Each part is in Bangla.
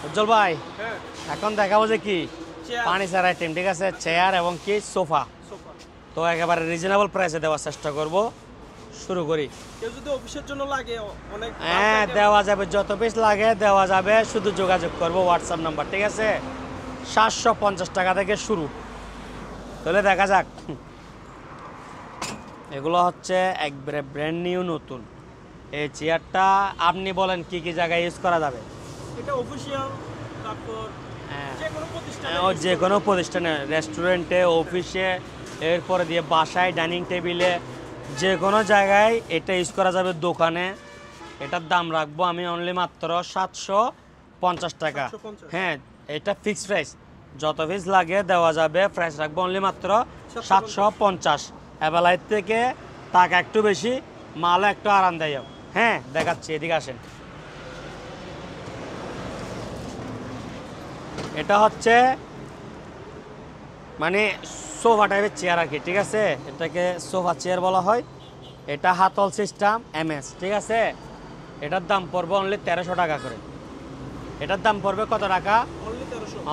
উজ্জ্বল ভাই এখন দেখাবো যে কি ফার্নিচার আইটেম, ঠিক আছে, চেয়ার এবং কি সোফা। তো একেবারে রিজনেবল প্রাইসে দেওয়ার চেষ্টা করব। শুরু করি। কেউ যদি অফিসের জন্য লাগে অনেক হ্যাঁ দেওয়া যাবে, যত পিস লাগে দেওয়া যাবে, শুধু যোগাযোগ করব হোয়াটসঅ্যাপ নাম্বার, ঠিক আছে। 750 টাকা থেকে শুরু। তাহলে দেখা যাক। এগুলো হচ্ছে একবারে ব্র্যান্ড নিউ নতুন। এই চেয়ারটা আপনি বলেন কি কি জায়গায় ইউজ করা যাবে? এটা অফিশিয়াল, তারপর যে কোনো প্রতিষ্ঠানে যে কোনো প্রতিষ্ঠানে, রেস্টুরেন্টে, অফিসে, এরপরে দিয়ে বাসায়, ডাইনিং টেবিলে, যে কোনো জায়গায় এটা ইউজ করা যাবে। দোকানে এটার দাম রাখবো আমি অনলি মাত্র 750 টাকা। 750 হ্যাঁ, এটা ফিক্সড প্রাইস, যত পিস লাগে দেওয়া যাবে। প্রাইস রাখবো অনলি মাত্র 750। অ্যাভেলাইট থেকে টাকা একটু বেশি, মালও একটু আরামদায়ক। হ্যাঁ দেখাচ্ছি, এদিকে আসেন। এটা হচ্ছে মানে সোফা টাইপের চেয়ার আর কি, ঠিক আছে। এটাকে সোফা চেয়ার বলা হয়। এটা হাতল সিস্টেম এমএস, ঠিক আছে। এটার দাম পড়বে অনলি 1300 টাকা করে। এটার দাম পড়বে কত টাকা?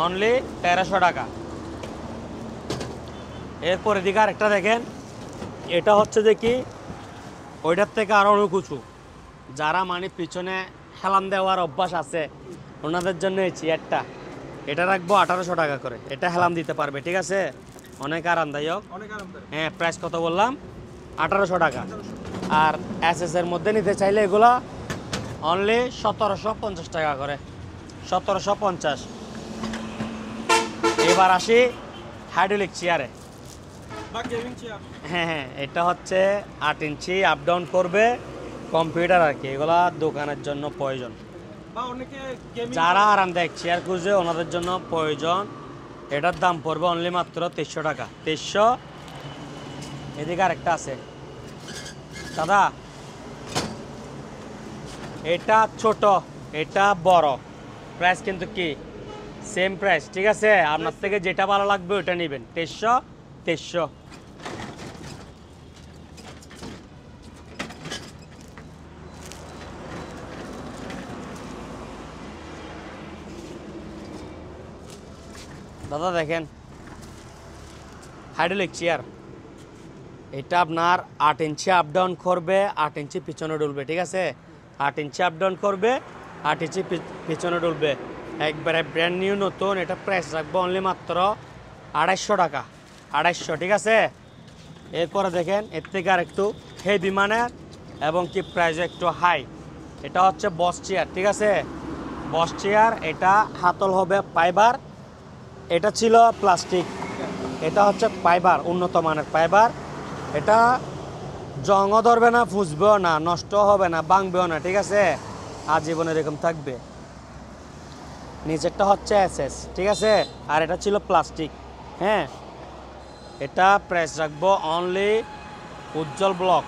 অনলি 1300 টাকা। এরপর এদিকে আরেকটা দেখেন। এটা হচ্ছে যে কি ওইটার থেকে আরও অনেক উঁচু। যারা মানে পিছনে হেলান দেওয়ার অভ্যাস আছে ওনাদের জন্য এই চেয়ারটা। এটা রাখবো 1800 টাকা করে। এটা হেলান দিতে পারবে, ঠিক আছে, অনেক আরামদায়ক। হ্যাঁ, প্রাইস কত বললাম? 1800 টাকা। আর এসএস এর মধ্যে নিতে চাইলে এগুলো অনলি 1750 টাকা করে। 1750। এবার আসি হাইড্রোলিক চেয়ারে। হ্যাঁ হ্যাঁ, এটা হচ্ছে 8 ইঞ্চি, আপ ডাউন করবে, কম্পিউটার আর কি। এগুলা দোকানের জন্য প্রয়োজন, যারা আরামদায়ক চেয়ার খুঁজে ওনাদের জন্য প্রয়োজন। এটার দাম পড়বে অনলি মাত্র 2300 টাকা। 2300। এদিকে আরেকটা আছে দাদা, এটা ছোট, এটা বড়। প্রাইস কিন্তু কি সেম প্রাইস, ঠিক আছে। আপনার থেকে যেটা ভালো লাগবে ওটা নেবেন। 2300। 2300। দাদা দেখেন, হাইড্রোলিক চেয়ার। এটা আপনার 8 ইঞ্চি আপ ডাউন করবে, 8 ইঞ্চি পিছনে ডুলবে, ঠিক আছে। 8 ইঞ্চি আপ ডাউন করবে, 8 ইঞ্চি পিছনে ডুলবে। একবারে ব্র্যান্ড নিউ নতুন। এটা প্রাইস রাখবো অনলি মাত্র 250 টাকা। 250, ঠিক আছে। এরপরে দেখেন এর থেকে আর একটু হেভি মানের এবং কি প্রাইস একটু হাই। এটা হচ্ছে বস চেয়ার, ঠিক আছে। বস চেয়ার। এটা হাতল হবে ফাইবার, এটা ছিল প্লাস্টিক, এটা হচ্ছে ফাইবার, উন্নত মানের ফাইবার। এটা জংও ধরবে না, ফুসবেও না, নষ্ট হবে না, ভাঙবেও না, ঠিক আছে। আজীবন এরকম থাকবে। নিচেরটা হচ্ছে এসএস, ঠিক আছে। আর এটা ছিল প্লাস্টিক। হ্যাঁ, এটা প্রাইস রাখবো অনলি উজ্জ্বল ব্লক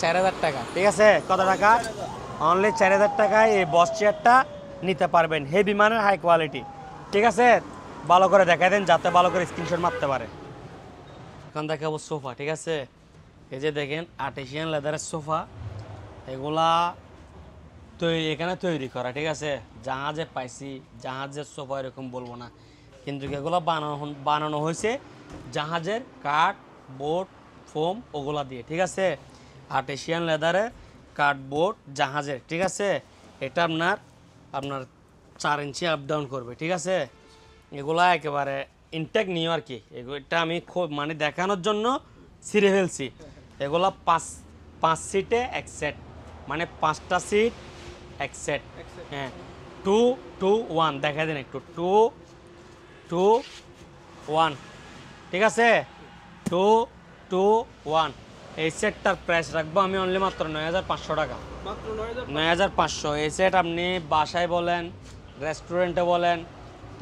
4000 টাকা, ঠিক আছে। কত টাকা? অনলি 4000 টাকায় এই বস চেয়ারটা নিতে পারবেন। হেভি মানের, হাই কোয়ালিটি, ঠিক আছে। ভালো করে দেখাই দেন যাতে ভালো করে স্ক্রিনশট মারতে পারে। এখন দেখাবো সোফা, ঠিক আছে। এই যে দেখেন আর্টিসিয়ান লেদারের সোফা। এগুলা এখানে তৈরি করা, ঠিক আছে। জাহাজে পাইছি, জাহাজের সোফা এরকম বলবো না, কিন্তু এগুলো বানানো হয়েছে জাহাজের কাঠ, বোর্ড, ফোম ওগুলা দিয়ে, ঠিক আছে। আর্টিসিয়ান লেদারের কাঠ, বোর্ড, জাহাজের, ঠিক আছে। এটা আপনার 4 ইঞ্চি আপ ডাউন করবে, ঠিক আছে। এগুলা একেবারে ইনটেক নিউ আর কি। এটা আমি খুব মানে দেখানোর জন্য ছিঁড়ে ফেলছি। এগুলা 5 সিটে এক সেট, মানে 5টা সিট এক সেট। হ্যাঁ, 2 2 1 দেখা দেন একটু। 2 2 1, ঠিক আছে। 2 2 1। এই সেটটার প্রাইস রাখবো আমি অনলি মাত্র 9500 টাকা। 9500। এই সেট আপনি বাসায় বলেন, রেস্টুরেন্টে বলেন,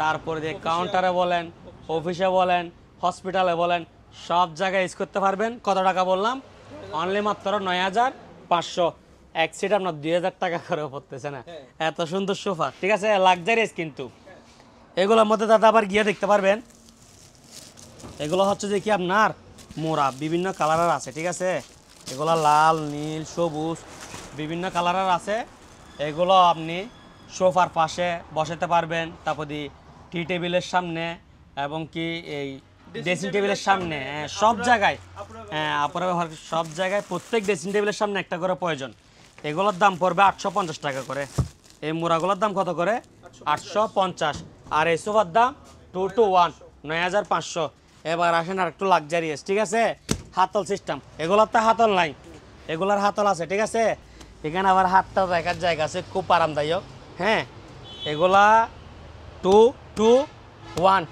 তারপরে দিয়ে কাউন্টারে বলেন, অফিসে বলেন, হসপিটালে বলেন, সব জায়গায় ইউজ করতে পারবেন। কত টাকা বললাম? অনলি মাত্র 9500। এক সিট আপনার 2000 টাকা করে পড়তেছে না? এত সুন্দর সোফা, ঠিক আছে, লাক্সারিয়াস কিন্তু। এগুলোর মধ্যে দাদা আবার গিয়ে দেখতে পারবেন। এগুলো হচ্ছে যে কি আপনার মোড়া বিভিন্ন কালারের আছে, ঠিক আছে। এগুলো লাল, নীল, সবুজ বিভিন্ন কালারের আছে। এগুলো আপনি সোফার পাশে বসাতে পারবেন, তারপর টি টেবিলের সামনে এবং কি এই ড্রেসিং টেবিলের সামনে, সব জায়গায়, আপনার সব জায়গায় প্রত্যেক ড্রেসিং টেবিলের সামনে একটা করে প্রয়োজন। এগুলোর দাম পড়বে 850 টাকা করে। এই মোড়াগুলোর দাম কত করে? 850। আর এই সোফার দাম 2 to 1 9500। এবার আসেন আর একটু লাক্সারিয়াস, ঠিক আছে, হাতল সিস্টেম। এগুলোর তো হাতল নাই, এগুলার হাতল আছে, ঠিক আছে। এখানে আবার হাতটা দেখার জায়গা আছে, খুব আরামদায়ক। হ্যাঁ, এগুলা 2 to 1।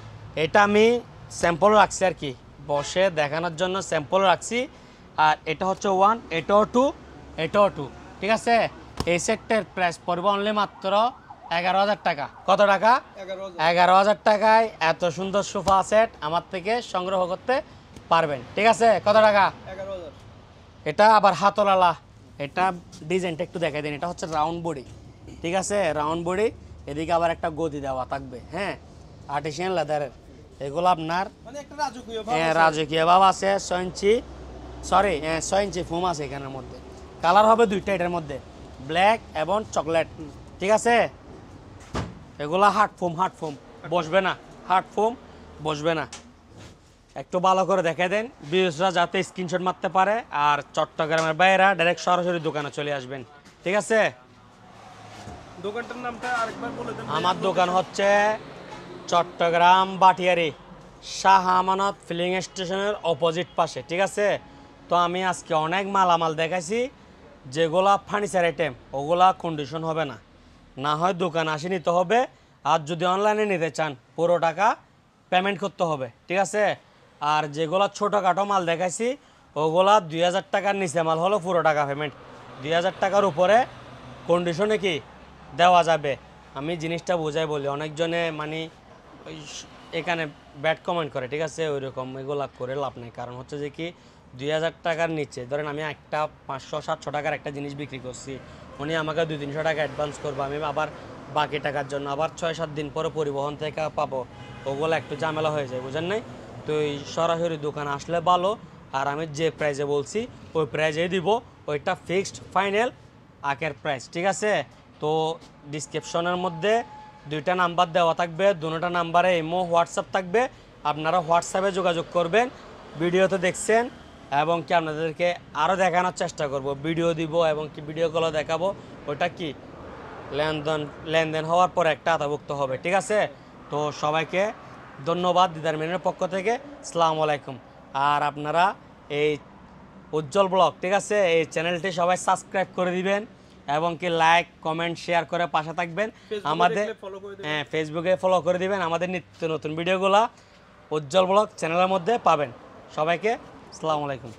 এটা আমি স্যাম্পল রাখছি আর কি, বসে দেখানোর জন্য স্যাম্পল রাখছি। আর এটা হচ্ছে 1, এটাও 2, এটাও 2, ঠিক আছে। এই সেটটার প্রাইস পড়বে অনলি মাত্র 11,000 টাকা। কত টাকা? 11,000 টাকায় এত সুন্দর সোফা সেট আমার থেকে সংগ্রহ করতে পারবেন, ঠিক আছে। কত টাকা? 11,000। এটা আবার হাতলালা, এটা ডিজাইনটা একটু দেখাই দিন। এটা হচ্ছে রাউন্ড বডি, ঠিক আছে, রাউন্ড বডি। এদিকে আবার একটা গদি দেওয়া থাকবে, হ্যাঁ, আর্টিসিয়ান লেদারের। এগুলো আপনার মানে একটা রাজকীয় ভাব হ্যাঁ আছে। রাজকীয় ভাব আছে। 6 ইঞ্চি, সরি 6 ইঞ্চি ফোম আছে এখানের মধ্যে। কালার হবে দুইটা এটার মধ্যে, ব্ল্যাক এবং চকলেট, ঠিক আছে। এগুলা হার্ড ফোম বসবে না, হার্ড ফোম বসবে না। একটু ভালো করে দেখে দেন ভিউজরা, যাতে স্ক্রিনশট মারতে পারে। আর চট্টগ্রামের বাইরা ডাইরেক্ট সরাসরি দোকানে চলে আসবেন, ঠিক আছে। দোকানটার নামটা আরেকবার বলে দেন। আমার দোকান হচ্ছে চট্টগ্রাম বাটিয়ারি, শাহ আমানত ফিলিং স্টেশনের অপোজিট পাশে, ঠিক আছে। তো আমি আজকে অনেক মালামাল দেখাইছি, যেগুলা ফার্নিচার আইটেম ওগুলা কন্ডিশন হবে না, না হয় দোকান আসে নিতে হবে। আর যদি অনলাইনে নিতে চান পুরো টাকা পেমেন্ট করতে হবে, ঠিক আছে। আর যেগুলা ছোটোখাটো মাল দেখাইছি ওগুলা 2,000 টাকার নিচে মাল হলো পুরো টাকা পেমেন্ট, 2,000 টাকার উপরে কন্ডিশনে কি দেওয়া যাবে। আমি জিনিসটা বোঝাই বলি, অনেকজনে মানে ওই এখানে ব্যাড কমেন্ট করে, ঠিক আছে। ওই রকম এগুলা করে লাভ নেই। কারণ হচ্ছে যে কি 2,000 টাকার নিচে ধরেন আমি একটা 500-700 টাকার একটা জিনিস বিক্রি করছি, উনি আমাকে 200-300 টাকা অ্যাডভান্স করবো, আমি আবার বাকি টাকার জন্য আবার 6-7 দিন পরে পরিবহন থেকে পাবো, ওগুলো একটু ঝামেলা হয়ে যায়, বুঝেন নাই। তো এই সরাসরি দোকান আসলে ভালো। আর আমি যে প্রাইজে বলছি ওই প্রাইজেই দিব, ওইটা ফিক্সড ফাইনাল আখের প্রাইস, ঠিক আছে। তো ডিসক্রিপশনের মধ্যে 2টা নাম্বার দেওয়া থাকবে, দুটো নাম্বারে ইমো হোয়াটসঅ্যাপ থাকবে, আপনারা হোয়াটসঅ্যাপে যোগাযোগ করবেন। ভিডিওতে দেখছেন এবং কি আপনাদেরকে আরও দেখানোর চেষ্টা করব, ভিডিও দিব এবং কি ভিডিও কলও দেখাবো। ওটা কি লেনদেন হওয়ার পর একটা আতাভুক্ত হবে, ঠিক আছে। তো সবাইকে ধন্যবাদ দিদার মেনের পক্ষ থেকে, আসসালামু আলাইকুম। আর আপনারা এই উজ্জ্বল ব্লগ, ঠিক আছে, এই চ্যানেলটি সবাই সাবস্ক্রাইব করে দিবেন এবং কি লাইক কমেন্ট শেয়ার করে পাশে থাকবেন। আমাদের হ্যাঁ ফেসবুকে ফলো করে দিবেন। আমাদের নিত্য নতুন ভিডিওগুলো উজ্জ্বল ব্লগ চ্যানেলের মধ্যে পাবেন। সবাইকে আসসালামু আলাইকুম।